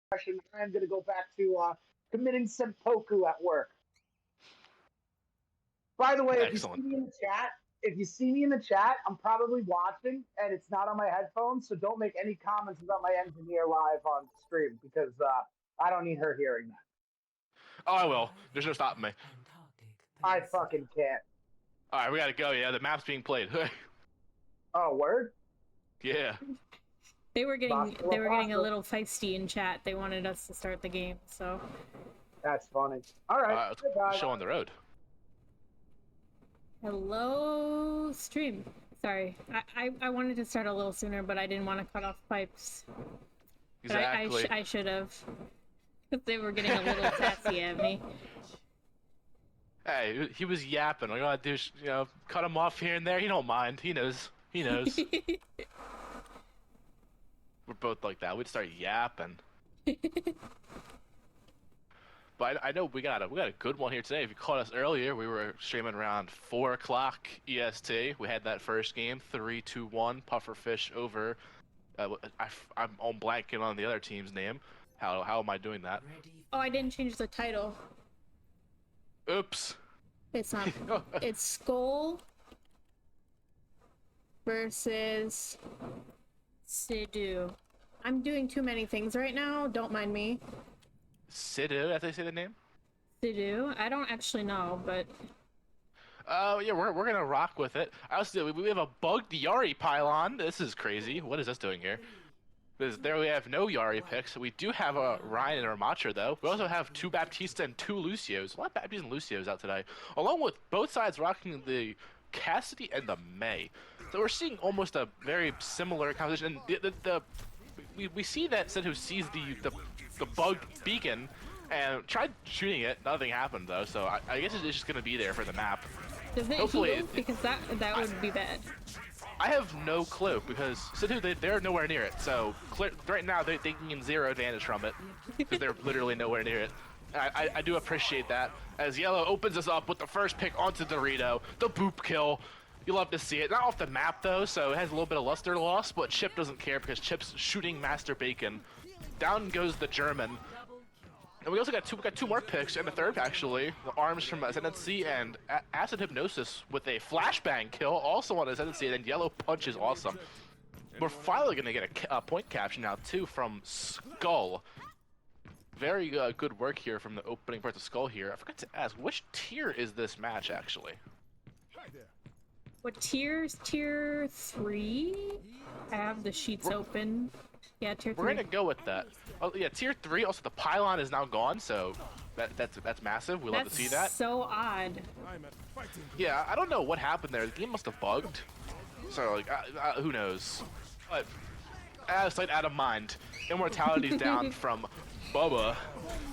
depression. I'm going to go back to committing seppuku at work. By the way, if you see Excellent. me in the chat, I'm probably watching and it's not on my headphones, so don't make any comments about my engineer live on stream because I don't need her hearing that. Oh, I will. There's no stopping me. I fucking can't. All right, we gotta go. Yeah, the map's being played. Oh, word? Yeah. They were getting a little feisty in chat. They wanted us to start the game, so. That's funny. All right. Let's show on the road. Hello, stream. Sorry, I wanted to start a little sooner, but I didn't want to cut off pipes. Exactly. But I should have. Because they were getting a little sassy at me. Hey, he was yapping. All you gotta do is, cut him off here and there. He don't mind. He knows. He knows. We're both like that. We'd start yapping. But I know we got a good one here today. If you caught us earlier, we were streaming around 4 o'clock EST. We had that first game, 3-2-1, Pufferfish over. I'm on blanking on the other team's name. How am I doing that? Oh, I didn't change the title. Oops. It's not. It's SKOLL versus SIDHU. I'm doing too many things right now. Don't mind me. SIDHU, that's how you say the name? SIDHU? I don't actually know, but... Yeah, we're gonna rock with it. I also, we have a bugged Yari pylon. This is crazy. What is this doing here? There we have no Yari picks. We do have a Ryan and a Ramatra, though. We also have 2 Baptista and 2 Lucios. A lot of Baptistas and Lucios out today. Along with both sides rocking the Cassidy and the May. So we're seeing almost a very similar composition. And we see that SIDHU sees the bug beacon and tried shooting it. Nothing happened though, so I guess it's just gonna be there for the map. Does it heal? Because that would be bad. I have no clue because SIDHU they're nowhere near it. So right now they're taking 0 advantage from it because they're literally nowhere near it. I do appreciate that as Yellow opens us up with the first pick onto Dorito, the boop kill. You love to see it. Not off the map though, so it has a little bit of luster loss, but Chip doesn't care because Chip's shooting Master Bacon. Down goes the German. And we also got two more picks, and a third actually. The arms from Ascendancy and Acid Hypnosis with a flashbang kill, also on Ascendancy, and then Yellow Punch is awesome. We're finally gonna get a point capture now too from SKOLL. Very good work here from the opening parts of SKOLL here. I forgot to ask, which tier is this match actually? What tiers? Tier 3? I have the sheets open. Yeah, tier 3. We're gonna go with that. Oh yeah, tier 3. Also, the pylon is now gone, so that's massive. We love to see that. That's so odd. Yeah, I don't know what happened there. The game must have bugged. So like, who knows? But out of sight, out of mind. Immortality's down from Bubba.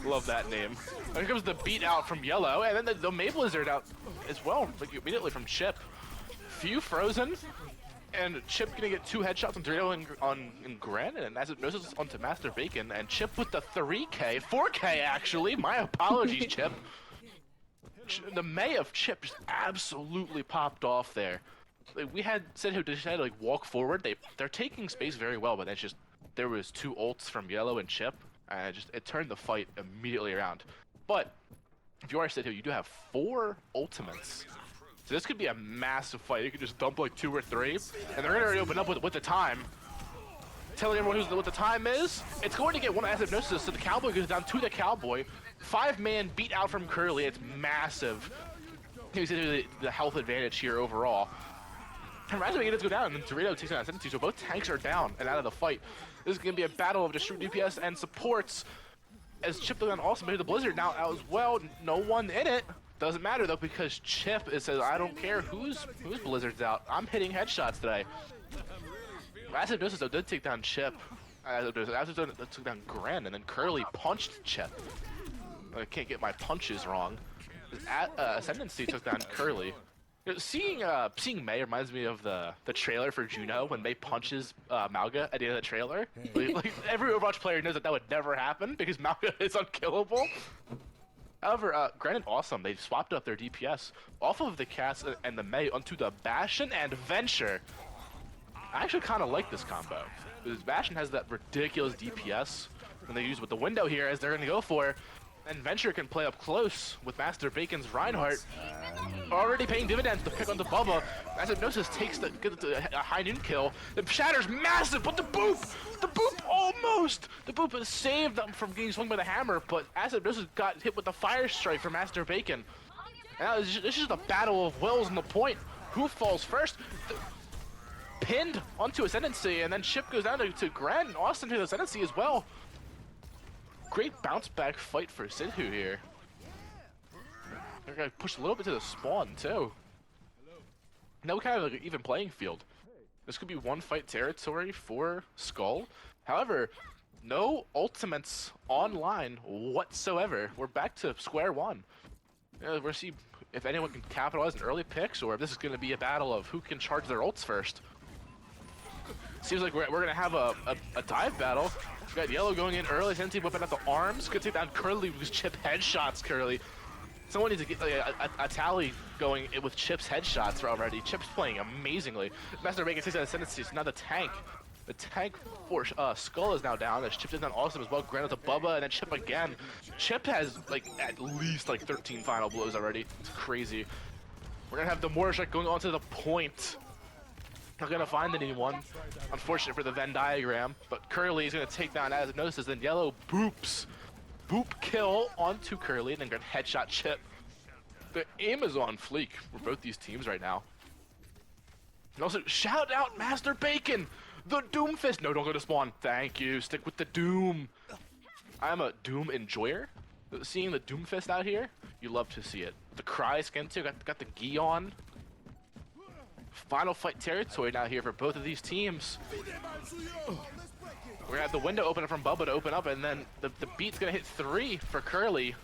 Love that name. And here comes the beat out from Yellow, and then the Mablizzard out as well, like immediately from Chip. Few frozen, and Chip gonna get 2 headshots on Dorito and Gren, and as it noses onto Master Bacon, and Chip with the 3K, 4K actually. My apologies, Chip. The May of Chip just absolutely popped off there. Like, we had SIDHU decided to like walk forward. They're taking space very well, but then just there was 2 ults from Yellow and Chip, and it turned the fight immediately around. But if you are SIDHU, you do have 4 ultimates. So this could be a massive fight. You could just dump like 2 or 3, and they're gonna already open up with the time. Telling everyone what the time is. It's going to get 1 acid hypnosis, so the Cowboy goes down to the Cowboy. 5-man beat out from Curly. It's massive. You see the health advantage here overall. And Master Bacon does go down, and Dorito takes down 72, so both tanks are down and out of the fight. This is gonna be a battle of distribute DPS and supports. As Chip also made the Blizzard now out as well. No one in it. Doesn't matter though because Chip says I don't care whose Blizzard's out. I'm hitting headshots today. Acid Hypnosis though did take down Chip. Acid took down Gren, and then Curly punched Chip. I can't get my punches wrong. Ascendancy took down Curly. You know, seeing May reminds me of the trailer for Juno when May punches Malga at the end of the trailer. Like every Overwatch player knows that would never happen because Malga is unkillable. However, Gren and Awesome, they swapped up their DPS off of the Cass and the May onto the Bastion and Venture. I actually kind of like this combo. Because Bastion has that ridiculous DPS when they use with the window here as they're going to go for. And Venture can play up close with Master Bacon's Reinhardt. Already paying dividends to pick on the Bubba. As Hypnosis takes a high noon kill. The Shatter's massive, but the boop almost! The boop has saved them from getting swung by the hammer, but as Hypnosis got hit with the Fire Strike from Master Bacon. Now this is just a battle of wills on the point. Who falls first? Pinned onto Ascendancy, and then Chip goes down to Gren, and Austin to the Ascendancy as well. Great bounce back fight for Sidhu here. They're gonna push a little bit to the spawn too. Now we kind of like an even playing field. This could be one fight territory for SKOLL. However, no ultimates online whatsoever. We're back to square one. We'll see if anyone can capitalize on early picks, or if this is going to be a battle of who can charge their ults first. Seems like we're going to have a dive battle. We got Yellow going in early, Sensei whipping out the arms. Could take down Curly with Chip headshots, Curly. Someone needs to get a tally going with Chip's headshots already. Chip's playing amazingly. Master Bacon takes out Ascendancy, so now the tank. The tank for SKOLL is now down. As Chip is down awesome as well. Granted to Bubba and then Chip again. Chip has like at least like 13 final blows already. It's crazy. We're gonna have the Mortar Strike going on to the point. Not gonna find anyone. Unfortunate for the Venn diagram. But Curly is gonna take down as it notices, then Yellow boops. Boop kill onto Curly and then get headshot Chip. The aim is on fleek for both these teams right now. And also shout out Master Bacon! The Doomfist! No, don't go to spawn. Thank you. Stick with the Doom. I'm a Doom enjoyer. Seeing the Doomfist out here, you love to see it. The Cry skin too, got the gi on. Final fight territory now here for both of these teams. We're gonna have the window open up from Bubba to open up, and then the beat's gonna hit 3 for Curly.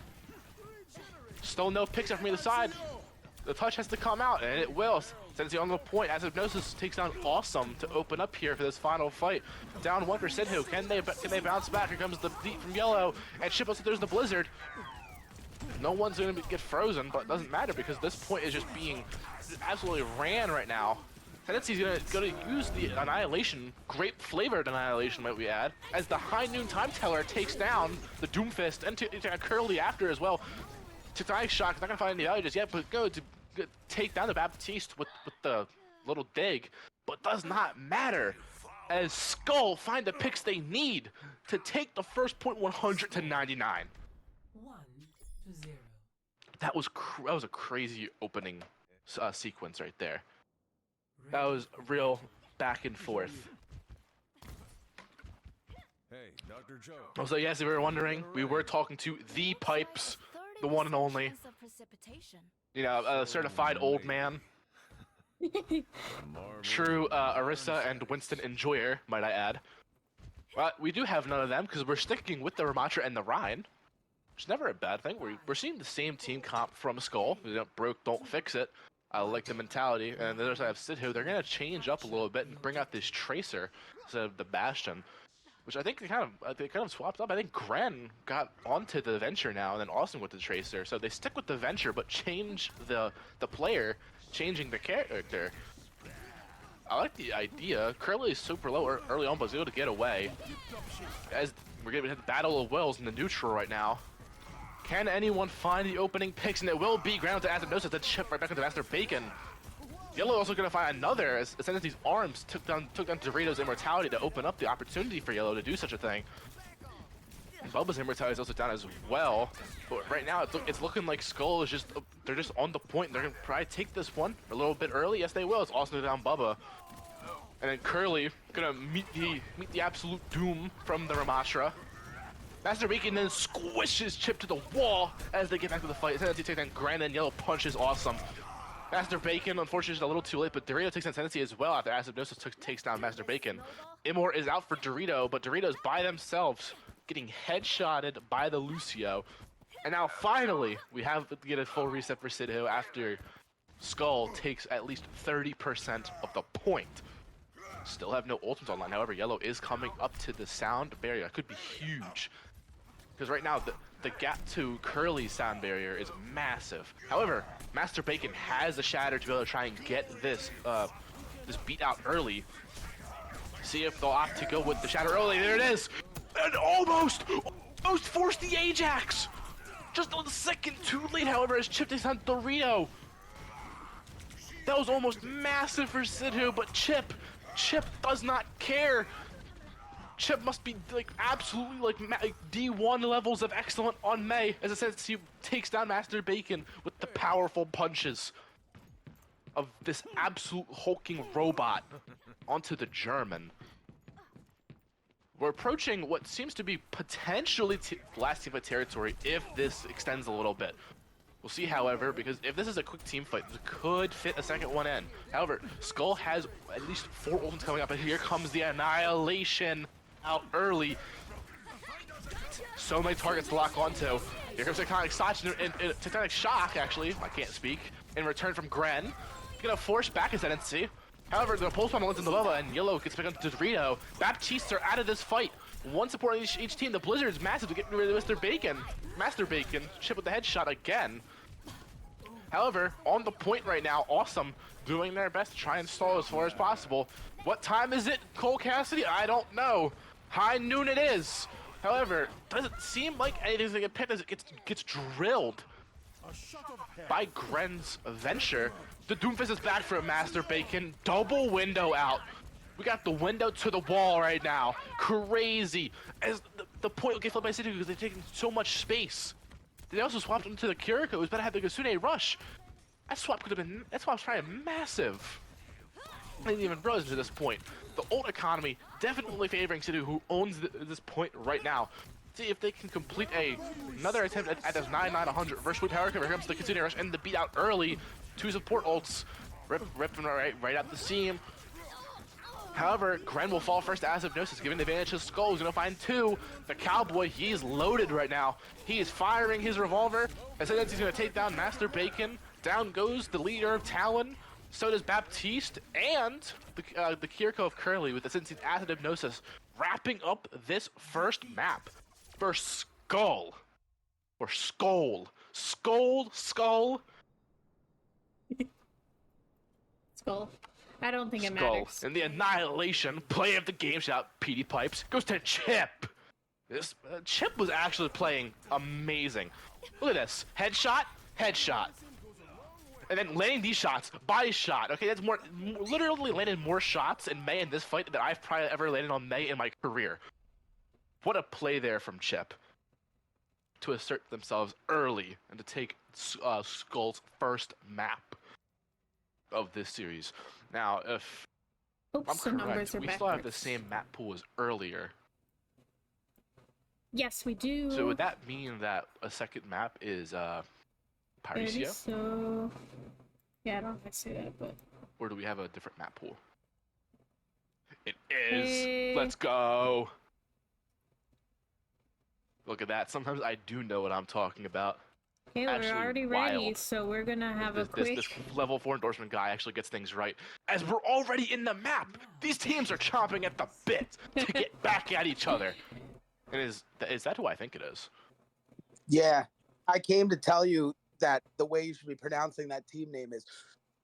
Still no picks up from either side. The touch has to come out, and it will. Sensei on the point as Hypnosis takes down Awesome to open up here for this final fight. Down 1 for Sidhu. Can they bounce back? Here comes the beat from Yellow, and Chip also there's the Blizzard. No one's gonna get frozen, but it doesn't matter because this point is just being absolutely ran right now. Tendency's gonna use the Annihilation, grape flavored Annihilation might we add, as the High Noon Time Teller takes down the Doomfist and to Curly after as well. Titanic Shock, not gonna find any value just yet, but go to take down the Baptiste with the little dig, but does not matter as SKOLL find the picks they need to take the first point 100 to 99. 1-0. That was a crazy opening sequence right there. That was real back and forth. Hey, Dr. Joe. Also, yes, if you were wondering, we were talking to the Pipes, the one and only. You know, a certified old man. True Arissa and Winston enjoyer, might I add. But we do have none of them because we're sticking with the Ramatra and the Rhine. Which is never a bad thing. We're seeing the same team comp from SKOLL. You know, broke, don't fix it. I like the mentality. And on the other side of Sidhu, they're gonna change up a little bit and bring out this Tracer instead of the Bastion, which I think they kind of swapped up. I think Gren got onto the Venture now, and then Austin with the Tracer. So they stick with the Venture, but change the player, changing the character. I like the idea. Curly is super low early on, but was able to get away. As we're gonna have the Battle of Wills in the neutral right now. Can anyone find the opening picks? And it will be ground to Hypnosis, then Chip right back into Master Bacon. Yellow also gonna find another as Ascendancy's arms took down Doritos' Immortality to open up the opportunity for Yellow to do such a thing. Bubba's Immortality is also down as well, but right now it's looking like SKOLL is they're just on the point. They're gonna probably take this one a little bit early. Yes, they will. It's also down Bubba, and then Curly gonna meet the absolute doom from the Ramatra. Master Bacon then squishes Chip to the wall as they get back to the fight. Ascendancy takes down Grand and Yellow punches Awesome. Master Bacon, unfortunately, is a little too late, but Dorito takes down Ascendancy as well after Hypnosis takes down Master Bacon. Immort is out for Dorito, but Doritos by themselves getting headshotted by the Lucio. And now finally, we have to get a full reset for Sidhu after SKOLL takes at least 30% of the point. Still have no ultimates online, however, Yellow is coming up to the sound barrier. It could be huge. Because right now, the gap to Curly's sound barrier is massive. However, Master Bacon has a Shatter to be able to try and get this this beat out early. See if they'll opt to go with the Shatter early. There it is! And almost forced the Ajax! Just a second too late, however, as Chip takes on Dorito. That was almost massive for Sidhu, but Chip does not care. Chip must be like absolutely like D1 levels of excellent on May, as it says he takes down Master Bacon with the powerful punches of this absolute hulking robot onto the German. We're approaching what seems to be potentially last team fight territory if this extends a little bit. We'll see, however, because if this is a quick team fight, it could fit a second one in. However, Skull has at least 4 ultimates coming up, and here comes the Annihilation out early. So many targets to lock onto. Here comes Tectonic Sachin and Tectonic Shock, actually, I can't speak, in return from Gren. Gonna force back his NC. However, the pulse bomb lands into Bubba, and Yellow gets back onto Dorito. Baptistes are out of this fight. One support on each team. The Blizzard's massive to get rid of Mr. Bacon. Master Bacon, Chip with the headshot again. However, on the point right now, Awesome doing their best to try and stall as far as possible. What time is it, Cole Cassidy? I don't know. High noon it is. However, doesn't seem like anything's gonna get picked as it gets drilled by Gren's Venture. The Doomfist is back for a Master Bacon. Double window out. We got the window to the wall right now. Crazy. As the point will get flipped by Sidhu because they've taken so much space. They also swapped into the Kiriko, who's better have the Gasune rush. That swap's probably massive. I didn't even realize to this point. The ult economy definitely favoring Sidhu, who owns this point right now. See if they can complete another attempt at this 9-9-100 reverse sweep power cover. Here comes the Kitsune rush and the beat out early. 2 support ults, ripping right at the seam. However, Gren will fall first as Hypnosis, giving the advantage to Skull. He's gonna find 2. The Cowboy, he's loaded right now. He is firing his revolver. As soon as he's gonna take down Master Bacon, down goes the leader of Talon. So does Baptiste and the Kiriko of Curly with the Sensei's Acid Hypnosis, wrapping up this first map for Skull. Or Skull. Skull. Skull. I don't think it Skull. matters. And the Annihilation play of the game shot, PD Pipes, goes to Chip. This Chip was actually playing amazing. Look at this. Headshot, headshot. And then landing these shots, body shot. Okay, that's literally landed more shots in May in this fight than I've probably ever landed on May in my career. What a play there from Chip to assert themselves early and to take Skull's first map of this series. Now, if Oops, I'm the numbers correct, are we backwards. still have the same map pool as earlier. Yes, we do. So would that mean that a second map is Piracia? So, yeah, I don't know if I say that, but Or do we have a different map pool? It is. Hey. Let's go. Look at that. Sometimes I do know what I'm talking about. okay, Actually we're already ready, wild. so we're gonna have a This quick. level 4 endorsement guy actually gets things right. As we're already in the map, these teams are chomping at the bit to get back at each other. And is that who I think it is? Yeah, I came to tell you that the way you should be pronouncing that team name is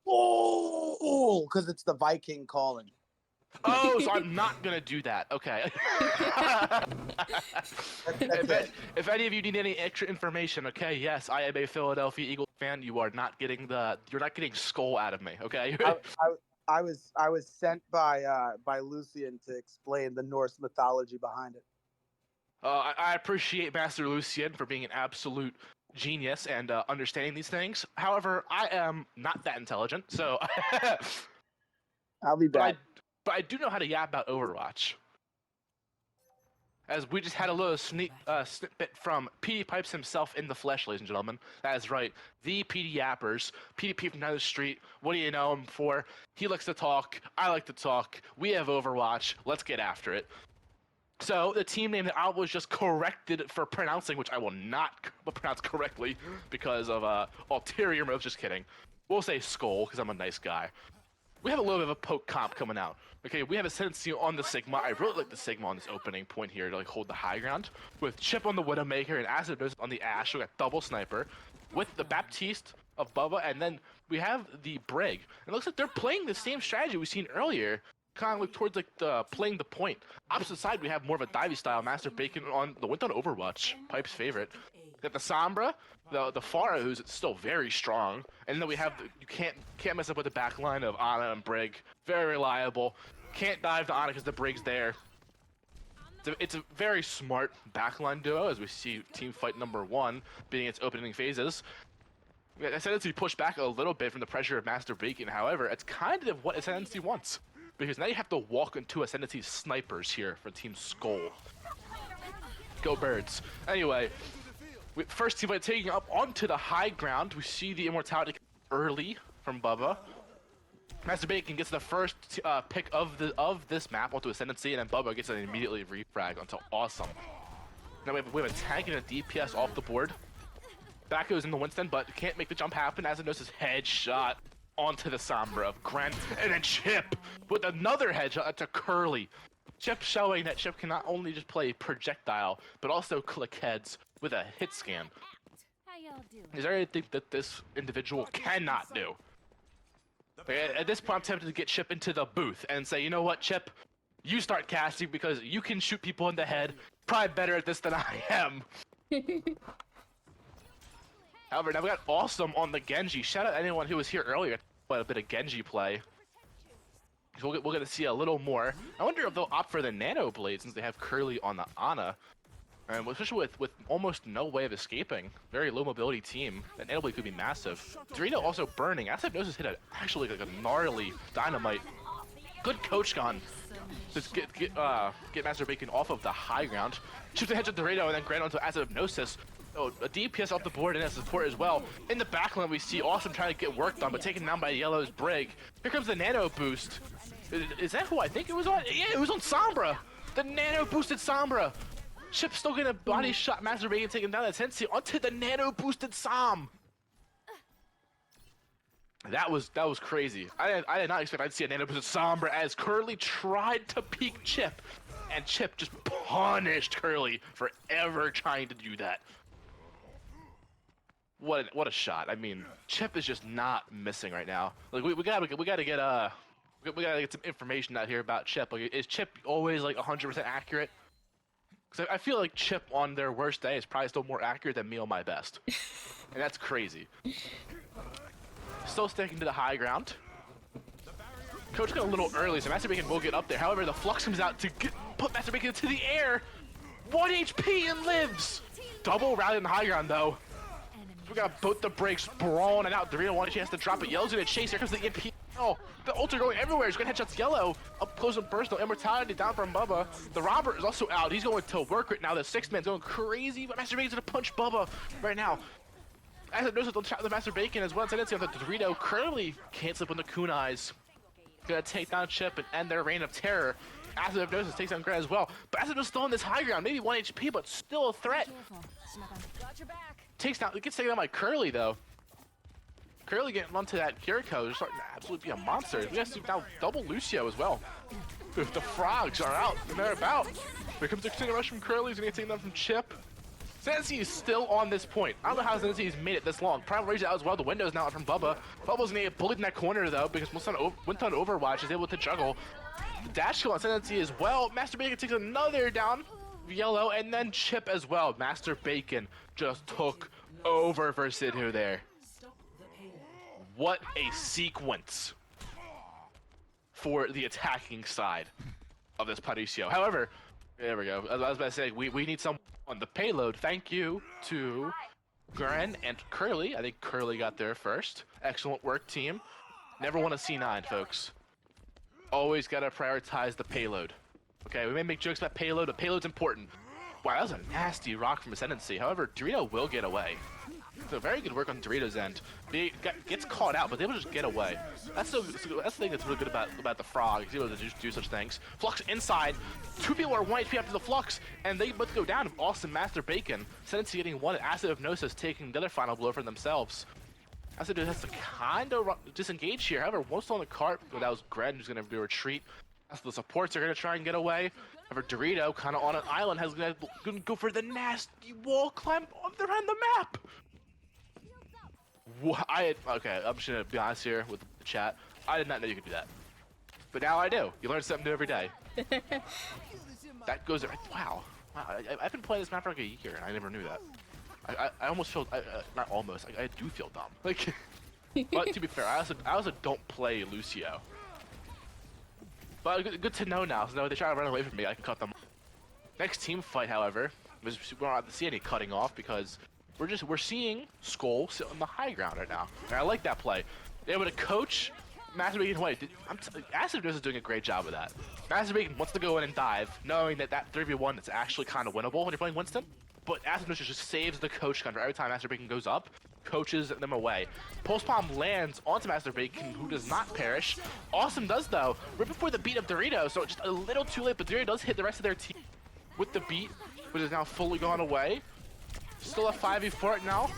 "oh," because it's the Viking calling. Oh, so I'm not gonna do that. Okay. If any of you need any extra information, okay, yes, I am a Philadelphia Eagles fan. You're not getting Skull out of me, okay? I was sent by Lucian to explain the Norse mythology behind it. I appreciate Master Lucien for being an absolute genius and understanding these things. However, I am not that intelligent, so. I'll be back. But I do know how to yap about Overwatch. As we just had a little snippet from PD Pipes himself in the flesh, ladies and gentlemen. That is right, the PD Yappers, PDP from down the street. What do you know him for? He likes to talk, I like to talk, we have Overwatch, let's get after it. So, the team name that I was just corrected for pronouncing, which I will not pronounce correctly because of ulterior motives, just kidding. We'll say Skull, because I'm a nice guy. We have a little bit of a poke comp coming out. Okay, we have a Sensei on the Sigma. I really like the Sigma on this opening point here to like hold the high ground. With Chip on the Widowmaker and Acid on the Ash, we got double sniper. With the Baptiste of Bubba, and then we have the Brig. It looks like they're playing the same strategy we've seen earlier. kind of look towards like the playing the point. Opposite side, we have more of a divey style Master Bacon on the went on Overwatch, Pipe's favorite. Got the Sombra, the Pharah, who's still very strong, and then we have you can't mess up with the back line of Ana and Brig. Very reliable. Can't dive to Ana because the Brig's there. It's a very smart backline duo, as we see team fight number 1 being its opening phases. Ascendancy pushed back a little bit from the pressure of Master Bacon. However, it's kind of what Ascendancy wants, because now you have to walk into Ascendancy's snipers here for Team SKOLL. Go Birds. Anyway, first team fight taking up onto the high ground. We see the immortality early from Bubba. Master Bacon gets the first pick of this map onto Ascendancy, and then Bubba gets an immediately refrag onto Awesome. Now we have a tank and a DPS off the board. Back goes into Winston, but can't make the jump happen as it knows his headshot onto the Sombra of Gren, and then Chip with another headshot to Curly. Chip showing that Chip can not only just play projectile, but also click heads with a hit scan. Is there anything that this individual cannot do? At this point, I'm tempted to get Chip into the booth and say, you know what, Chip? You start casting because you can shoot people in the head. Probably better at this than I am. However, now we got Awesome on the Genji. Shout out anyone who was here earlier. A bit of Genji play. We're going to see a little more. I wonder if they'll opt for the Nano Blade since they have Curly on the Ana. And especially with almost no way of escaping. Very low mobility team. That Nano Blade could be massive. Dorito also burning. Acid Noses hit actually like a gnarly dynamite. Good coach gun. Just get Master Bacon off of the high ground. Shoots the head to Dorito and then Grant onto Acid Hypnosis. Oh, a DPS off the board and a support as well. In the backline, we see Awesome trying to get work done, but taken down by Yellow's Brig. Here comes the Nano Boost. Is that who I think it was on? Yeah, it was on Sombra. The Nano Boosted Sombra. Chip still getting a body shot. Master Bacon taking down that Tensei onto the Nano Boosted Som. That was crazy. I did not expect I'd see a Nano Boosted Sombra as Curly tried to peek Chip, and Chip just punished Curly for ever trying to do that. What a shot! I mean, Chip is just not missing right now. Like we gotta get some information out here about Chip. Like, is Chip always like 100% accurate? Because I feel like Chip on their worst day is probably still more accurate than me on my best, and that's crazy. Still sticking to the high ground. Coach got a little early, so Master Bacon will get up there. However, the Flux comes out to put Master Bacon into the air. 1 HP and lives. Double rally on the high ground though. We got both the breaks brawling out. Dorito wanted a chance to drop it. Yellow's gonna chase. Here comes the EMP. Oh, the ult are going everywhere. He's gonna headshots Yellow. Up close and personal. Immortality down from Bubba. The Robert is also out. He's going to work right now. The 6-man's going crazy, but Master Bacon's gonna punch Bubba right now. As it knows, they'll trap the Master Bacon as well. Tendency on the Dorito. Curly can't slip on the kunais. Gonna take down Chip and end their reign of terror. Acid Hypnosis takes down Grant as well. But Acid is still on this high ground. Maybe 1 HP, but still a threat. Gets taken down by Curly though. Curly getting onto that Kiriko, starting to absolutely be a monster. We have to now double Lucio as well. If the frogs are out and they're about. Here comes the extended rush from Curly. He's gonna take them from Chip. Zenzi is still on this point. I don't know how Zenzi's made it this long. Primal Rage out as well. The window's now out from Bubba. Bubba's gonna get bullied in that corner though because went on Overwatch is able to juggle. The dash kill on Zenzi as well. Master Bacon takes another down. Yellow and then Chip as well. Master Bacon just took over for Sidhu there. What a sequence for the attacking side of this Paricio. However, there we go. I was about to say, we need someone on the payload. Thank you to Gren and Curly. I think Curly got there first. Excellent work, team. Never want a C9, folks. Always got to prioritize the payload. Okay, we may make jokes about payload, but payload's important. Wow, that was a nasty rock from Ascendancy. However, Dorito will get away. So very good work on Dorito's end. He gets caught out, but they will just get away. That's the thing that's really good about the Frog. He's able to just do such things. Flux inside. 2 people are 1 HP after the Flux, and they both go down. Awesome Master Bacon. Ascendancy getting 1. Acid Hypnosis taking the other final blow for themselves. Acid has to kind of disengage here. However, once on the cart, that was Gren who's going to do a retreat. As the supports are going to try and get away. However, Dorito, kind of on an island, has going to go for the nasty wall climb around the map. Okay, I'm just going to be honest here with the chat. I did not know you could do that. but now I do. You learn something new every day. That goes. Wow. I've been playing this map for like a year, and I never knew that. I almost feel. Not almost. I do feel dumb. Like, but to be fair, I also don't play Lucio. But good to know now. So now if they try to run away from me, I can cut them. Next team fight, however, we don't have to see any cutting off because we're seeing SKOLL sit on the high ground right now. And I like that play. They're able to coach Master Bacon away. Acid is doing a great job of that. Master Bacon wants to go in and dive, knowing that 3v1 is actually kind of winnable when you're playing Winston. But Acid just saves the coach counter every time Master Bacon goes up, coaches them away. Pulse Bomb lands onto Master Bacon, who does not perish. Awesome does, though, right before the beat of Dorito, so just a little too late, but Dorito does hit the rest of their team with the beat, which is now fully gone away. Still a 5v4 now,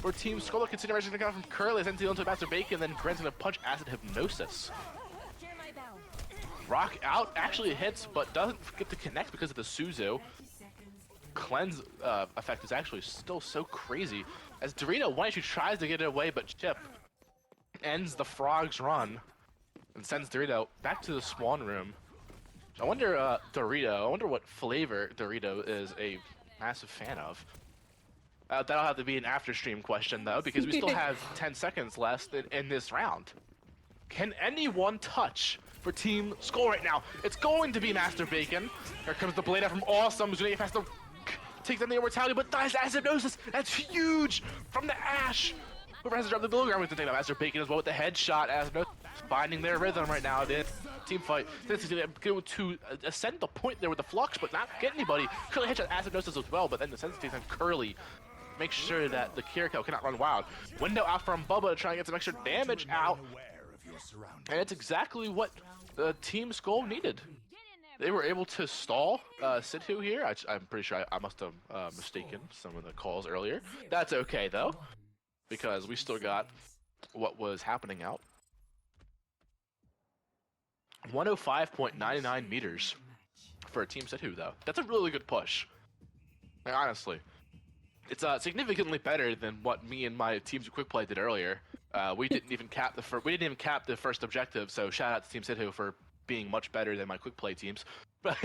where Team SKOLL consideration to come from Curly, then deal into Master Bacon, then Grant's gonna punch Acid Hypnosis. Rock out actually hits, but doesn't get to connect because of the Suzu. Cleanse effect is actually still so crazy, as Dorito one actually tries to get it away, but Chip ends the frog's run and sends Dorito back to the spawn room. I wonder, I wonder what flavor Dorito is a massive fan of. That'll have to be an after stream question though, because we still have 10 seconds left in this round. Can anyone touch for Team SKOLL right now? It's going to be Master Bacon. Here comes the blade out from Awesome, who's gonna get past the takes down the immortality, but dies Acid Hypnosis. That's huge from the Ash. Whoever has to drop the below ground with the thing. Master Bacon as well with the headshot. Acid Hypnosis finding their rhythm right now. This team fight. This is gonna go to ascend the point there with the flux, but not get anybody. Curly headshot Acid Hypnosis as well, but then the sensitivity on Curly make sure that the Kiriko cannot run wild. Window out from Bubba to try and get some extra damage out. And it's exactly what Team SKOLL needed. They were able to stall SIDHU here. I'm pretty sure I must have mistaken some of the calls earlier. That's okay though, because we still got what was happening out. 105.99 meters for Team SIDHU though. That's a really good push. Like, honestly. It's significantly better than what me and my teams of Quick Play did earlier. We didn't even cap the first objective, so shout out to Team SIDHU for being much better than my Quick Play teams. But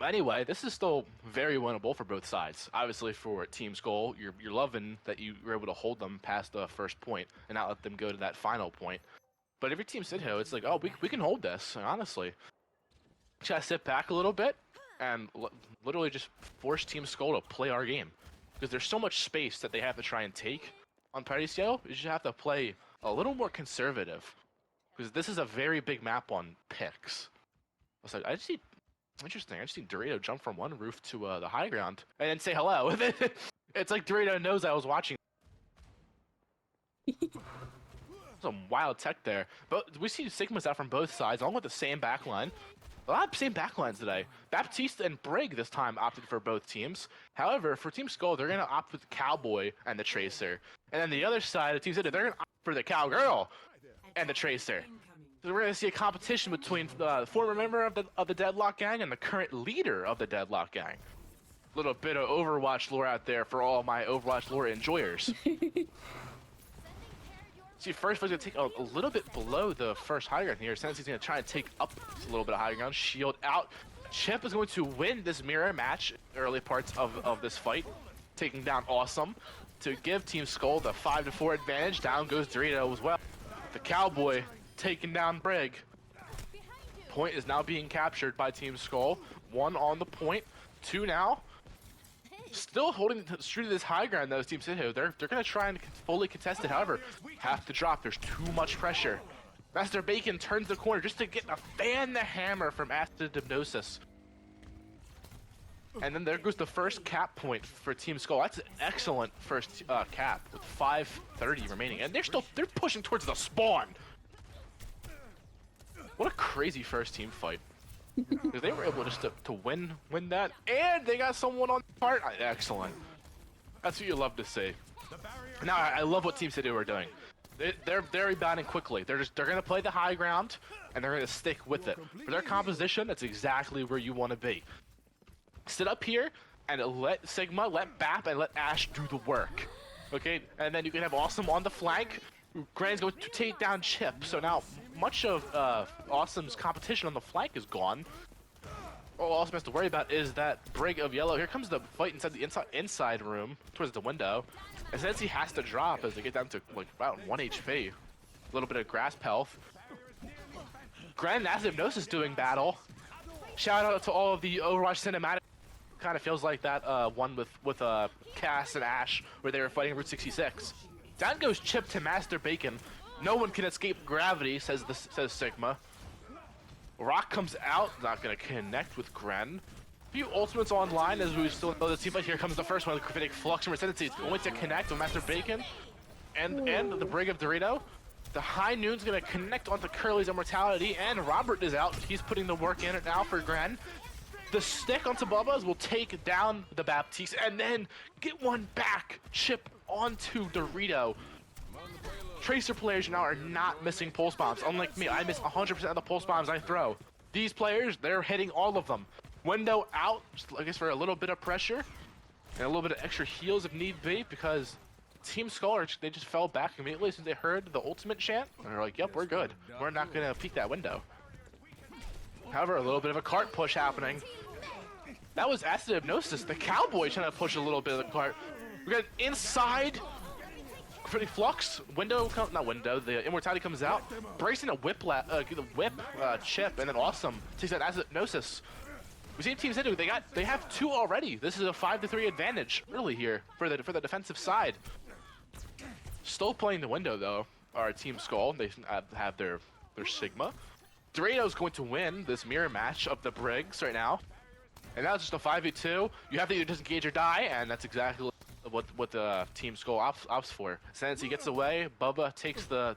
anyway, this is still very winnable for both sides. Obviously, for Team SKOLL, you're loving that you were able to hold them past the first point and not let them go to that final point. But if you're Team SIDHU, it's like, oh, we can hold this. Honestly, just gotta sit back a little bit and literally just force Team SKOLL to play our game, because there's so much space that they have to try and take on Party Scale. You just have to play a little more conservative, because this is a very big map on picks. So I just see, interesting, I just see Dorito jump from one roof to the high ground and then say hello. It's like Dorito knows I was watching. Some wild tech there, but we see Sigmas out from both sides, along with the same backline. A lot of same backlines today. Baptiste and Brig this time opted for both teams. However, for Team SKOLL, they're going to opt for the Cowboy and the Tracer. And then the other side of Team SIDHU, they're going to opt for the Cowgirl and the Tracer. So we're going to see a competition between the former member of the Deadlock Gang and the current leader of the Deadlock Gang. Little bit of Overwatch lore out there for all my Overwatch lore enjoyers. See, first one's going to take a little bit below the first high ground here. Since he's going to try and take up a little bit of high ground. Shield out. Chip is going to win this mirror match, early parts of this fight. Taking down Awesome to give Team SKOLL the 5-4 advantage. Down goes Dorito as well. The Cowboy taking down Brig. Point is now being captured by Team SKOLL. 1 on the point. 2 now. Still holding true to this high ground though, Team SIDHU. They're going to try and fully contest it. However, have to drop. There's too much pressure. Master Bacon turns the corner just to get a fan the hammer from Acid Hypnosis. And then there goes the first cap point for Team SKOLL. That's an excellent first cap with 5:30 remaining. And they're pushing towards the spawn. What a crazy first team fight. Because they were able just to win that, and they got someone on the part. Excellent. That's what you love to see. Now I love what Team SIDHU are doing. They're rebounding quickly. They're gonna play the high ground, and they're gonna stick with it. For their composition, that's exactly where you want to be. Sit up here and let Sigma, let Bap, and let Ash do the work. Okay, and then you can have Awesome on the flank. Grant's going to take down Chip. So now much of Awesome's competition on the flank is gone. All Awesome has to worry about is that Brig of Yellow. Here comes the fight inside the inside room towards the window. And since he has to drop as they get down to like about 1 HP, a little bit of grasp health. Grand Acid Hypnosis doing battle. Shout out to all of the Overwatch cinematic. Kind of feels like that one with Cass and Ash where they were fighting Route 66. Down goes Chip to Master Bacon. No one can escape gravity, says Sigma. Rock comes out, not gonna connect with Gren. Few ultimates online as we still know the team, but here comes the first one, the Gravitic Flux from Ascendancy. It's going to connect with Master Bacon and the Brig of Dorito. The High Noon's gonna connect onto Curly's Immortality, and Robert is out. He's putting the work in it now for Gren. The stick onto Bubba's will take down the Baptiste and then get one back. Chip onto Dorito. Tracer players now are not missing pulse bombs. Unlike me, I miss 100% of the pulse bombs I throw. These players, they're hitting all of them. Window out, just, I guess for a little bit of pressure and a little bit of extra heals if need be, because Team SKOLL, they just fell back immediately since they heard the ultimate chant. And they're like, yep, we're good. We're not gonna peek that window. However, a little bit of a cart push happening. That was Acid Hypnosis, the Cowboy trying to push a little bit of the cart. We got inside. Pretty Flux, the Immortality comes out, bracing a whip, Chip, and then Awesome takes that Acid Hypnosis. We see Team SIDHU, they have 2 already. This is a 5-3 advantage, really, here for the defensive side. Still playing the window though, our Team SKOLL. They have their Sigma. Dorito's going to win this mirror match of the Briggs right now. And now it's just a 5v2. You have to either disengage or die, and that's exactly what the Team SKOLL opts for. Since he gets away, Bubba takes the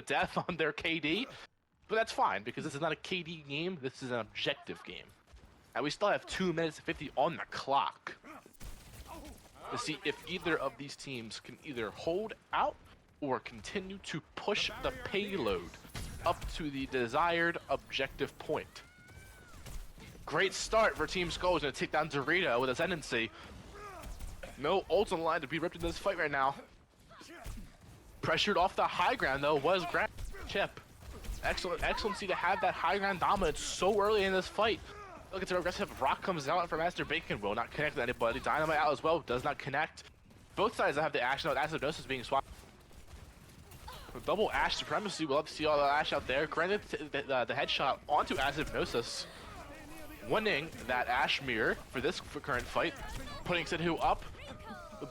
death on their KD. But that's fine, because this is not a KD game, this is an objective game. And we still have 2 minutes and 50 on the clock to see if either of these teams can either hold out or continue to push the payload up to the desired objective point. Great start for Team SKOLL. Is going to take down Dorito with Ascendancy. No ult on the line to be ripped in this fight right now. Pressured off the high ground though was Chip. Excellency to have that high ground dominance so early in this fight. Look at the aggressive Rock comes out for Master Bacon. Will not connect with anybody. Dynamite out as well. Does not connect. Both sides have the action. Acid Hypnosis being swapped. Double Ash Supremacy. We'll have to see all the Ash out there. Granted the headshot onto Acid Hypnosis. Winning that Ash mirror for this current fight. Putting SIDHU up.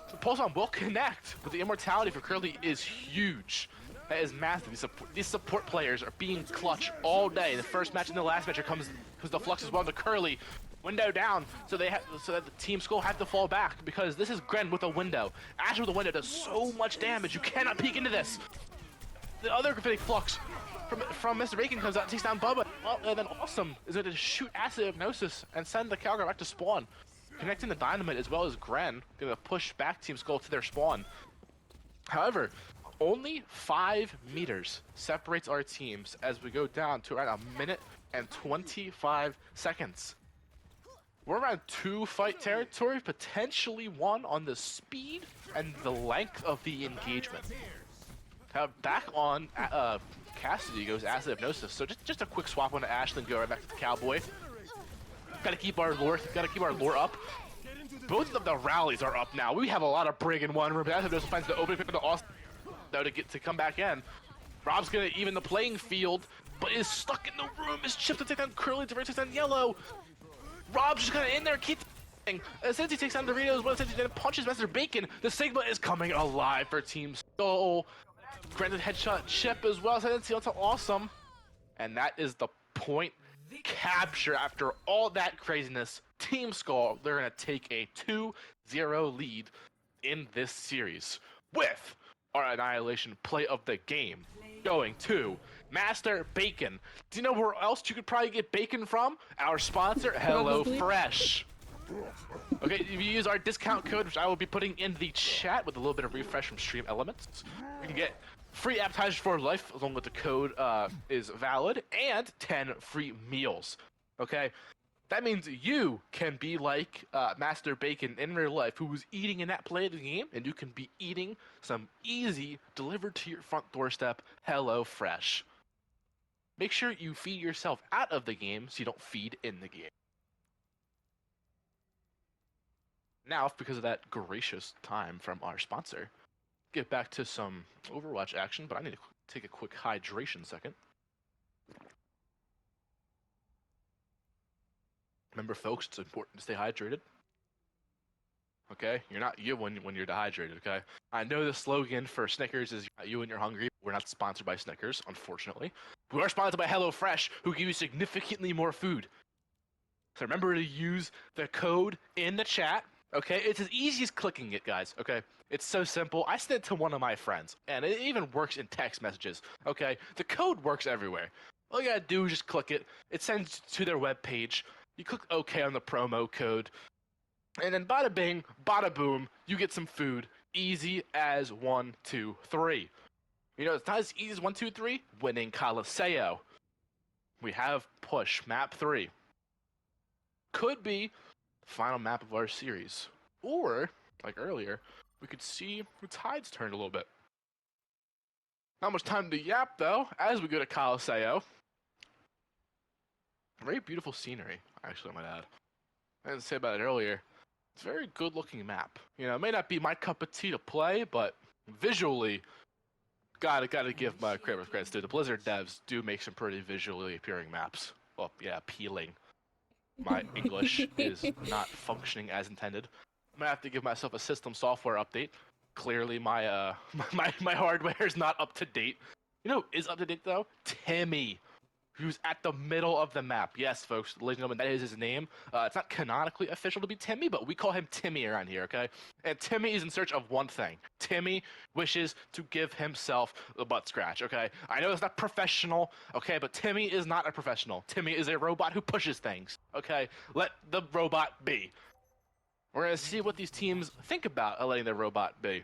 The pulse on will connect, but the Immortality for Curly is huge. That is massive. These support players are being clutch all day. The first match and the last match comes the Flux as well. The Curly window down, so that the Team SKOLL have to fall back because this is Gren with a window. Ash with a window does so much damage. You cannot peek into this. The other Gravitic Flux from Mr. Bacon comes out and takes down Bubba. And then Awesome is going to shoot Acid Hypnosis and send the Calgar back to spawn. Connecting the Dynamite as well as Gren, going to push back Team SKOLL to their spawn. However, only 5 meters separates our teams as we go down to around 1 minute and 25 seconds. We're around 2 fight territory, potentially 1 on the speed and the length of the engagement. Back on Cassidy goes Acid Hypnosis, so just a quick swap on to Ash, then go right back to the Cowboy. Gotta keep our lore up. Both of the rallies are up now. We have a lot of Brig in one room. Acid Hypnosis finds the opening for the Austin though to come back in. Rob's gonna even the playing field, but is stuck in the room. Is chipped to take down Curly, Dorito takes down Yellow. Rob's just kinda in there, keep since he takes down Doritos, but since he then punches Master Bacon, the Sigma is coming alive for Team SKOLL. Granted headshot Chip as well, so that's awesome. And that is the point capture after all that craziness. Team SKOLL, they're gonna take a 2-0 lead in this series with our Annihilation play of the game going to Master Bacon. Do you know where else you could probably get bacon from? Our sponsor, HelloFresh. Okay, if you use our discount code, which I will be putting in the chat with a little bit of refresh from Stream Elements, you can get free appetizers for life as long as the code is valid, and 10 free meals. Okay, that means you can be like Master Bacon in real life, who was eating in that play of the game, and you can be eating some easy, delivered to your front doorstep HelloFresh. make sure you feed yourself out of the game so you don't feed in the game. Now, because of that gracious time from our sponsor, get back to some Overwatch action, but I need to take a quick hydration second. Remember, folks, it's important to stay hydrated. Okay, you're not you when you're dehydrated. Okay, I know the slogan for Snickers is "You when you're hungry." We're not sponsored by Snickers, unfortunately. We are sponsored by HelloFresh, who give you significantly more food. So remember to use the code in the chat. Okay, it's as easy as clicking it, guys. Okay, it's so simple. I sent it to one of my friends, and it even works in text messages. Okay, the code works everywhere. All you gotta do is just click it. It sends to their web page. You click OK on the promo code. And then bada bing, bada boom, you get some food. Easy as 1, 2, 3. You know, it's not as easy as 1, 2, 3. Winning Coliseo. We have push map 3. Could be final map of our series. Or, like earlier, we could see the tides turned a little bit. Not much time to yap though, as we go to Coliseo. Very beautiful scenery, actually, I might add. I didn't say about it earlier. It's a very good looking map. You know, it may not be my cup of tea to play, but visually, gotta give my credits to the Blizzard devs do make some pretty visually appealing maps. Well, yeah, appealing. My English is not functioning as intended. I'm gonna have to give myself a system software update. Clearly, my my hardware is not up to date. You know, is up to date though? Timmy. Who's at the middle of the map. Yes, folks, ladies and gentlemen, that is his name. It's not canonically official to be Timmy, but we call him Timmy around here, okay? And Timmy is in search of one thing. Timmy wishes to give himself a butt scratch, okay? I know it's not professional, okay, but Timmy is not a professional. Timmy is a robot who pushes things, okay? Let the robot be. We're going to see what these teams think about letting their robot be.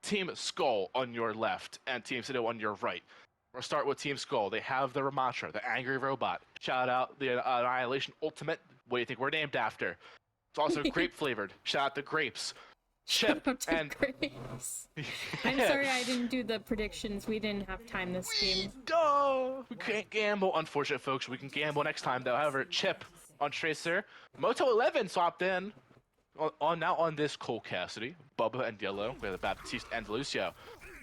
Team SKOLL on your left, and Team SIDHU on your right. We'll start with Team SKOLL. They have the Ramatra, the angry robot. Shout out the Annihilation Ultimate. What do you think we're named after? It's also grape flavored. Shout out the grapes. Chip and grapes. I'm sorry I didn't do the predictions. We didn't have time this game. Duh! We can't gamble, unfortunate folks. We can gamble next time though. However, Chip on Tracer. Moto 11 swapped in. Now on this Cole Cassidy, Bubba and Yellow. We have the Baptiste and Lucio.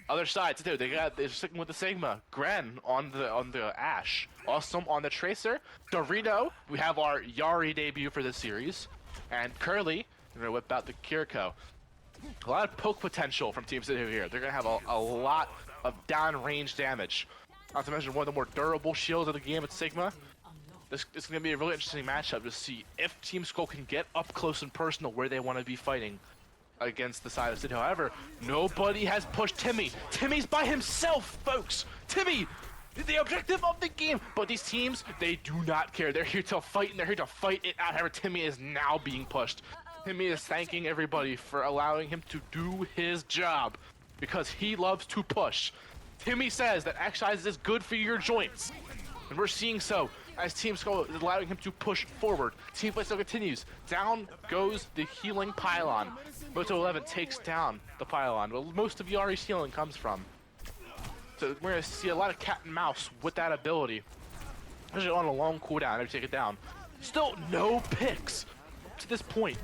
Other sides too. They're sticking with the Sigma. Gren on the Ash. Awesome on the Tracer. Dorito. We have our Yari debut for this series. And Curly. We're gonna whip out the Kiriko. A lot of poke potential from Team SIDHU here. They're gonna have a lot of downrange damage. Not to mention one of the more durable shields of the game with Sigma. This is gonna be a really interesting matchup to see if Team SKOLL can get up close and personal where they want to be fighting against the side of SIDHU. However, nobody has pushed Timmy. Timmy's by himself, folks. Timmy, the objective of the game. But these teams, they do not care. They're here to fight, and they're here to fight it out. However, Timmy is now being pushed. Timmy is thanking everybody for allowing him to do his job because he loves to push. Timmy says that exercise is good for your joints. And we're seeing so as Team SKOLL is allowing him to push forward. Team Play still continues. Down goes the healing pylon. Moto 11 takes down the pylon. Well, most of Yari's healing comes from. So we're going to see a lot of cat and mouse with that ability. Especially on a long cooldown to take it down. Still no picks to this point.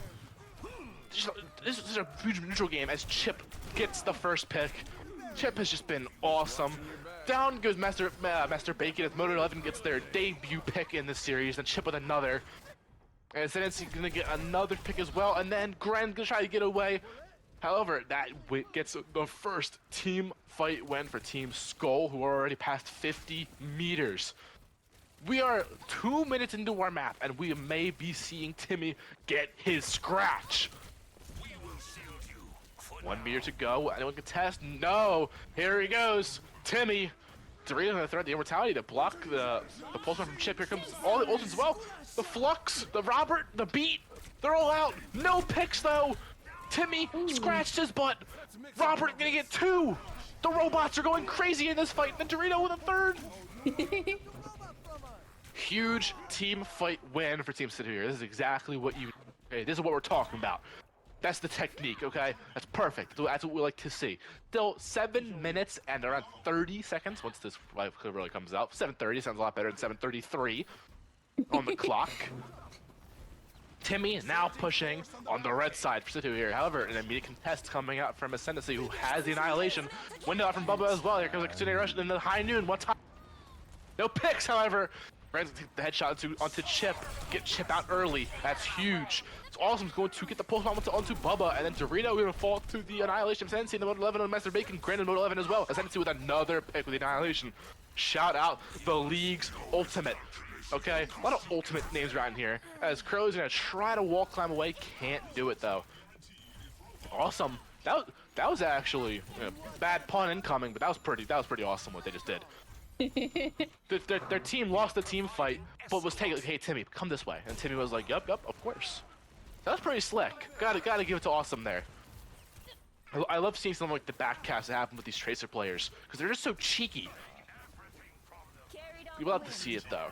This is a huge neutral game as Chip gets the first pick. Chip has just been awesome. Down goes Master Bacon as Moto 11 gets their debut pick in this series, and Chip with another. And Zenitsu's gonna get another pick as well, and then Gren's gonna try to get away. However, that gets the first team fight win for Team SKOLL, who are already past 50 meters. We are 2 minutes into our map, and we may be seeing Timmy get his scratch. 1 meter to go. Anyone can test? No. Here he goes. Timmy. Dorito gonna threat the immortality to block the pulse from Chip. Here comes all the ults as well. The Flux, the Robert, the Beat. They're all out. No picks though. Timmy scratched his butt. Robert gonna get 2. The robots are going crazy in this fight. The Dorito with a 3rd. Huge team fight win for Team SIDHU here. This is exactly what you. Okay, this is what we're talking about. That's the technique, okay? That's perfect. That's what we like to see. Still 7 minutes and around 30 seconds once this live clip really comes out. 7:30 sounds a lot better than 7:33 on the clock. Timmy now pushing on the red side for SIDHU here. However, an immediate contest coming out from Ascendancy, who has the Annihilation. Window out from Bubba as well. Here comes a Kitsune Rush in the high noon. One time. No picks, however. Brandon take the headshot onto Chip. Get Chip out early. That's huge. It's awesome. Going to get the pulse onto Bubba. And then Dorito going to fall to the Annihilation. Ascendancy in the Mode 11 on Master Bacon. Grand in Mode 11 as well. Ascendancy with another pick with the Annihilation. Shout out the league's ultimate. Okay, a lot of ultimate names around here. As Crow's gonna try to wall climb away, can't do it though. Awesome. That was actually bad pun incoming, but that was pretty awesome what they just did. their team lost the team fight, but was taking, hey Timmy, come this way, and Timmy was like, yep, of course. That was pretty slick. Gotta give it to Awesome there. I love seeing something like the backcast that happen with these Tracer players because they're just so cheeky. You will have to see it though.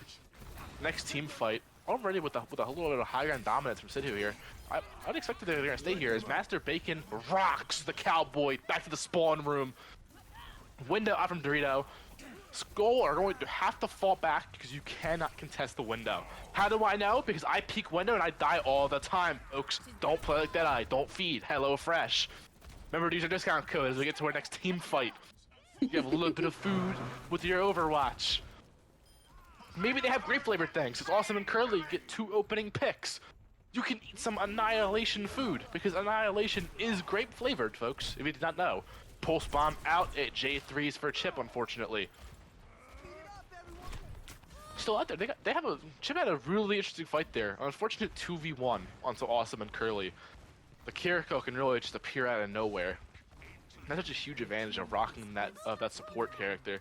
Next team fight, already with a little bit of high ground dominance from SIDHU here. I'd expect that they're gonna stay here as Master Bacon rocks the Cowboy back to the spawn room. Window out from Dorito. SKOLL are going to have to fall back because you cannot contest the window. How do I know? Because I peek window and I die all the time, folks. Don't play like that. I don't feed. Hello Fresh. Remember, these are discount codes as we get to our next team fight. You have a little bit of food with your Overwatch. Maybe they have grape flavored things. It's Awesome and Curly get 2 opening picks. You can eat some Annihilation food because Annihilation is grape flavored, folks. If you did not know. Pulse Bomb out at J3s for Chip, unfortunately. Still out there. Chip had a really interesting fight there. An unfortunate 2v1 onto Awesome and Curly. The Kiriko can really just appear out of nowhere. That's such a huge advantage of rocking that support character.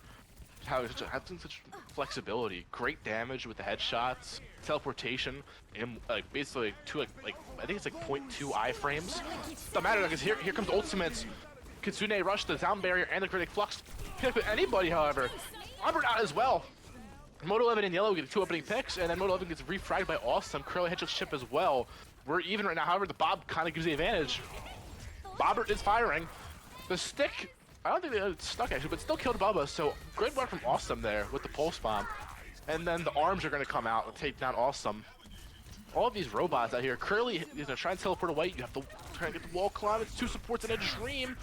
Having such flexibility, great damage with the headshots, teleportation, and basically I think it's like 0.2 iframes. Doesn't matter because here comes ultimates. Kitsune Rush, the down barrier, and the critic flux. Pick with anybody, however. Albert out as well. Mode 11 in yellow get 2 opening picks, and then Mode 11 gets refragged by Awesome. Curly headshots Chip as well. We're even right now, however, the Bob kind of gives the advantage. Bobbert is firing. The stick. I don't think they stuck actually, but still killed Bubba, so great work from Awesome there with the pulse bomb. And then the arms are going to come out and take down Awesome. All of these robots out here, Curly is going to try and teleport away. You have to try and get the wall climb. It's 2 supports and a dream.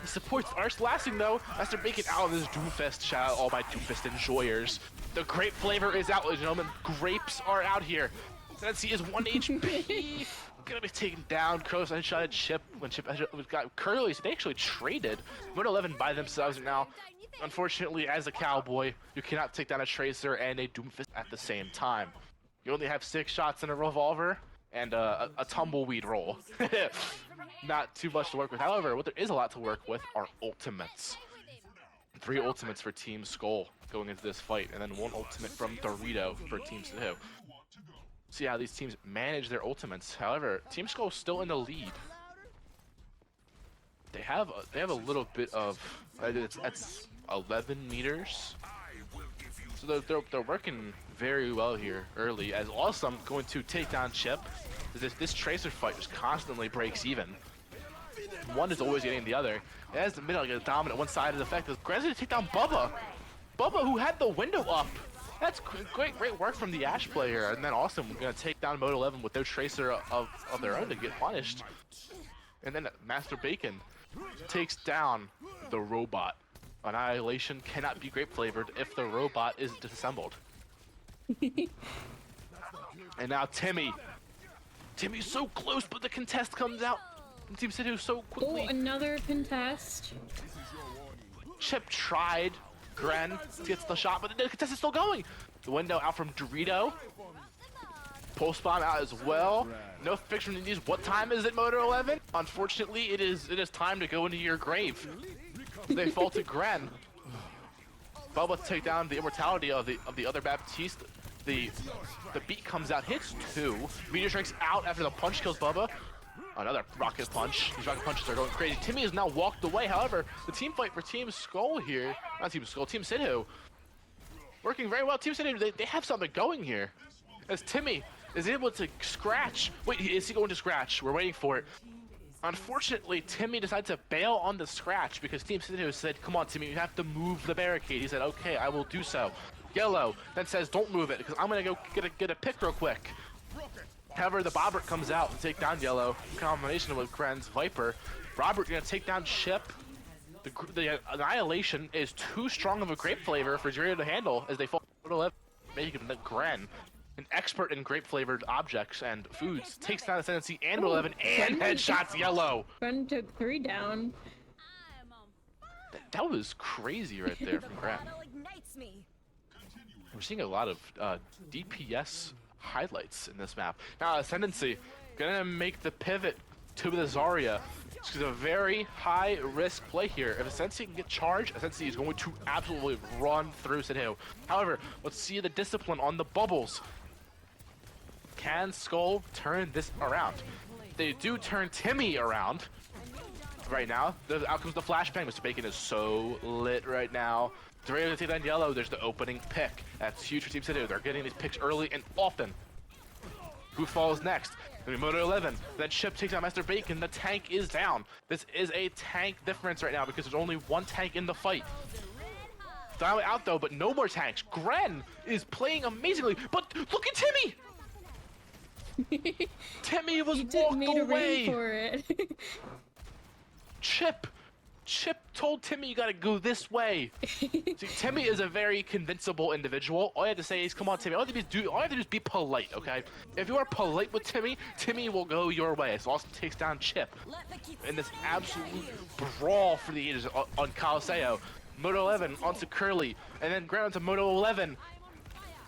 The supports are lasting though. Master Bacon out of this Doomfist. Shout out all my Doomfist enjoyers. The grape flavor is out, ladies and gentlemen. Grapes are out here. Let's see, is 1 HP. Gonna be taken down. Crow's headshot at Chip when Chip got Curly. So they actually traded Mode 11 by themselves now. Unfortunately, as a Cowboy, you cannot take down a Tracer and a Doomfist at the same time. You only have 6 shots in a revolver and a tumbleweed roll. Not too much to work with. However, what there is a lot to work with are ultimates. 3 ultimates for Team SKOLL going into this fight, and then 1 ultimate from Dorito for Team SIDHU. See how these teams manage their ultimates. However, Team SKOLL is still in the lead. They have a little bit of it's 11 meters. So they're working very well here early. As Awesome going to take down Chip. This Tracer fight just constantly breaks even. One is always getting the other. As the middle gets dominant, one side is effective. Gran's gonna take down Bubba. Bubba, who had the window up. That's great work from the Ash player. And then Awesome gonna take down Mode 11 with their Tracer of their own to get punished. And then Master Bacon takes down the robot. Annihilation cannot be grape flavored if the robot is disassembled. And now Timmy's so close, but the contest comes out. Team SIDHU so quickly. Oh, another contest. Chip tried. Gren gets the shot, but the contest is still going. The window out from Dorito. Pulse bomb out as well. No fix from these. What time is it, Motor 11? Unfortunately, it is time to go into your grave. They fall to Gren. Bubba take down the immortality of the other Baptiste. The beat comes out, hits 2. Meteor strikes out after the punch kills Bubba. Another rocket punch. These rocket punches are going crazy. Timmy has now walked away. However, the team fight for Team SKOLL here, not Team SKOLL, Team SIDHU, working very well. Team SIDHU, they have something going here. as Timmy is able to scratch. Wait, is he going to scratch? We're waiting for it. Unfortunately, Timmy decided to bail on the scratch because Team SIDHU said, come on, Timmy, you have to move the barricade. He said, okay, I will do so. Yellow then says, don't move it because I'm going to go get a pick real quick. However, the Bobbert comes out to take down Yellow in combination with Gren's Viper. Robert going to take down Chip. The Annihilation is too strong of a grape flavor for Zero to handle as they fall to 11, making Gren an expert in grape-flavored objects and foods. Takes down Ascendancy and 11 and headshots Yellow. Gren took 3 down. That was crazy right there from Gren. We're seeing a lot of DPS highlights in this map. Now Ascendancy gonna make the pivot to the Zarya. This is a very high risk play here. If Ascendancy can get charged, Ascendancy is going to absolutely run through SIDHU. However, let's see the discipline on the bubbles. Can Skull turn this around? They do turn Timmy around right now. Out comes the flashbang. Mr. Bacon is so lit right now. They're ready to take down Yellow. There's the opening pick. That's huge for Team SIDHU. They're getting these picks early and often. Who falls next? Moto 11. Then Chip takes out Master Bacon. The tank is down. This is a tank difference right now because there's only one tank in the fight. Dial out though, but no more tanks. Gren is playing amazingly, but look at Timmy! Timmy was walked away. For it. Chip told Timmy you gotta go this way. See, Timmy is a very convincible individual. All you have to say is, come on, Timmy. All you have to do is be polite, okay? If you are polite with Timmy, Timmy will go your way. So Austin takes down Chip in this absolute brawl for the ages on Caliseo. Moto 11 onto Curly, and then Gren onto Moto 11.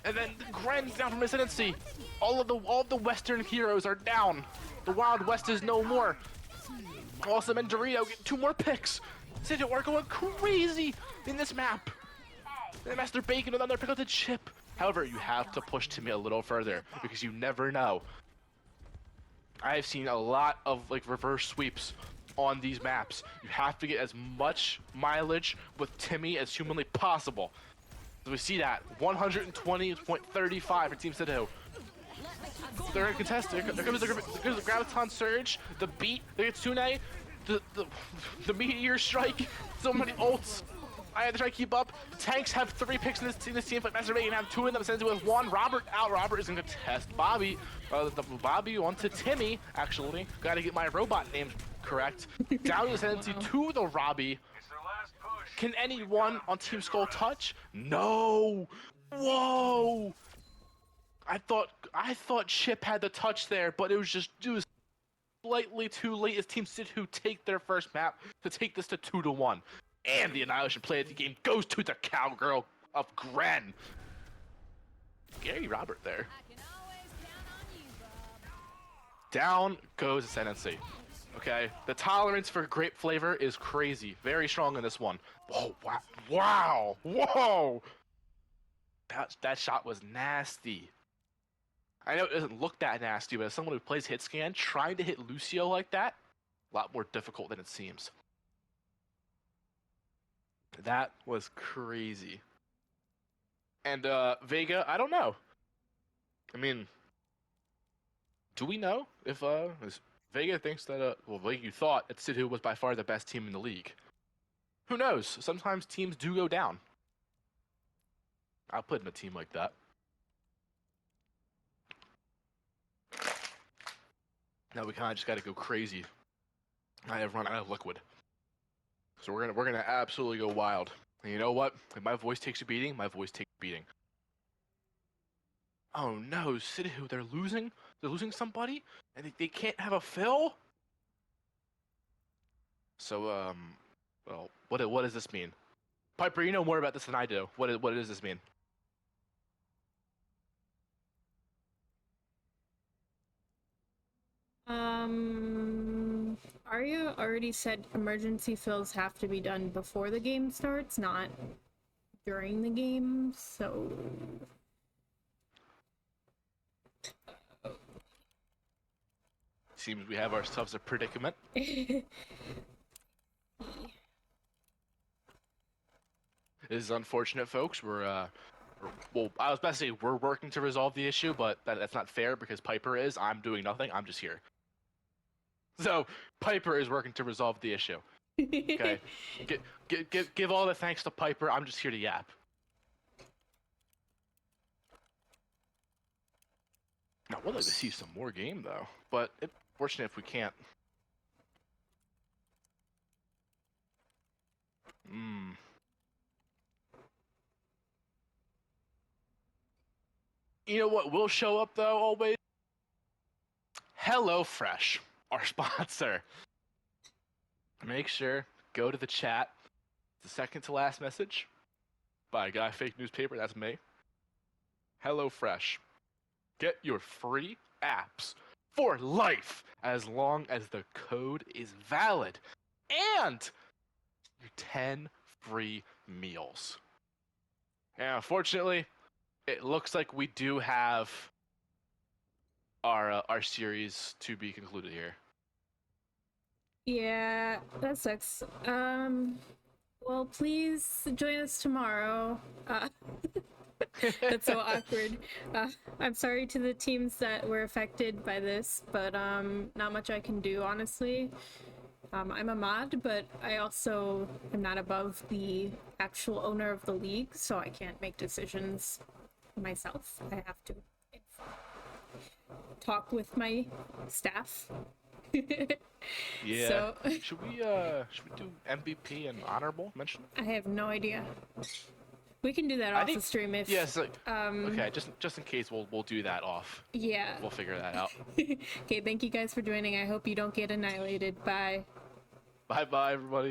And then Gren down from Ascendancy. All of the Western heroes are down. The Wild West is no more. Awesome and Dorito get 2 more picks. SIDHU are going crazy in this map. And Master Bacon with another pick up the Chip. However, you have to push Timmy a little further because you never know. I have seen a lot of like reverse sweeps on these maps. You have to get as much mileage with Timmy as humanly possible. So we see that 120.35 for Team SIDHU. They're in contest. There comes the Graviton Surge, the beat, the Kitsune, the Meteor Strike, so many ults. I have to try to keep up. Tanks have 3 picks in this team, but Master Bacon have 2 in them. Sends it with 1. Robert out. Robert is going to test Bobby. Bobby onto Timmy, actually. Got to get my robot names correct. Down to Ascendancy to the Robbie. Can anyone on Team Skull touch? No. Whoa. I thought Chip had the touch there, but it was slightly too late as Team SIDHU take their first map to take this to 2-1. And the Annihilation play of the game goes to the cowgirl of Gren. Gary Robert there. Down goes Ascendancy. Okay, the tolerance for grape flavor is crazy. Very strong in this one. Whoa, wow, whoa! That shot was nasty. I know it doesn't look that nasty, but as someone who plays hit scan, trying to hit Lucio like that, a lot more difficult than it seems. That was crazy. And Vega, I don't know. I mean, do we know if Vega thinks that well, Vega, you thought that SIDHU was by far the best team in the league? Who knows? Sometimes teams do go down. I'll put in a team like that. Now we kind of just got to go crazy. I have run out of liquid, so we're gonna absolutely go wild. And you know what? If my voice takes a beating, my voice takes a beating. Oh no, SIDHU, they're losing. They're losing somebody, and they can't have a fill. So well, what does this mean? Piper, you know more about this than I do. What does this mean? Arya already said emergency fills have to be done before the game starts, not during the game, so... Seems we have ourselves a predicament. This is unfortunate, folks. We're well, I was about to say we're working to resolve the issue, but that's not fair because Piper is. I'm doing nothing. I'm just here. So Piper is working to resolve the issue. Okay, give all the thanks to Piper. I'm just here to yap. I would like to see some more game though, but it's fortunate if we can't. You know what will show up though always? HelloFresh, our sponsor. Make sure go to the chat. The second to last message by a guy fake newspaper. That's me. HelloFresh. Get your free apps for life as long as the code is valid, and your 10 free meals. And unfortunately, it looks like we do have our series to be concluded here. Yeah, that sucks. Well, please join us tomorrow. That's so awkward. I'm sorry to the teams that were affected by this, but not much I can do, honestly. I'm a mod, but I also am not above the actual owner of the league, so I can't make decisions myself. I have to talk with my staff. Yeah. So, should we do MVP and honorable mention? I have no idea. We can do that off the stream if. Yes. Okay. Just in case, we'll do that off. Yeah. We'll figure that out. Okay. Thank you guys for joining. I hope you don't get annihilated. Bye. Bye, everybody.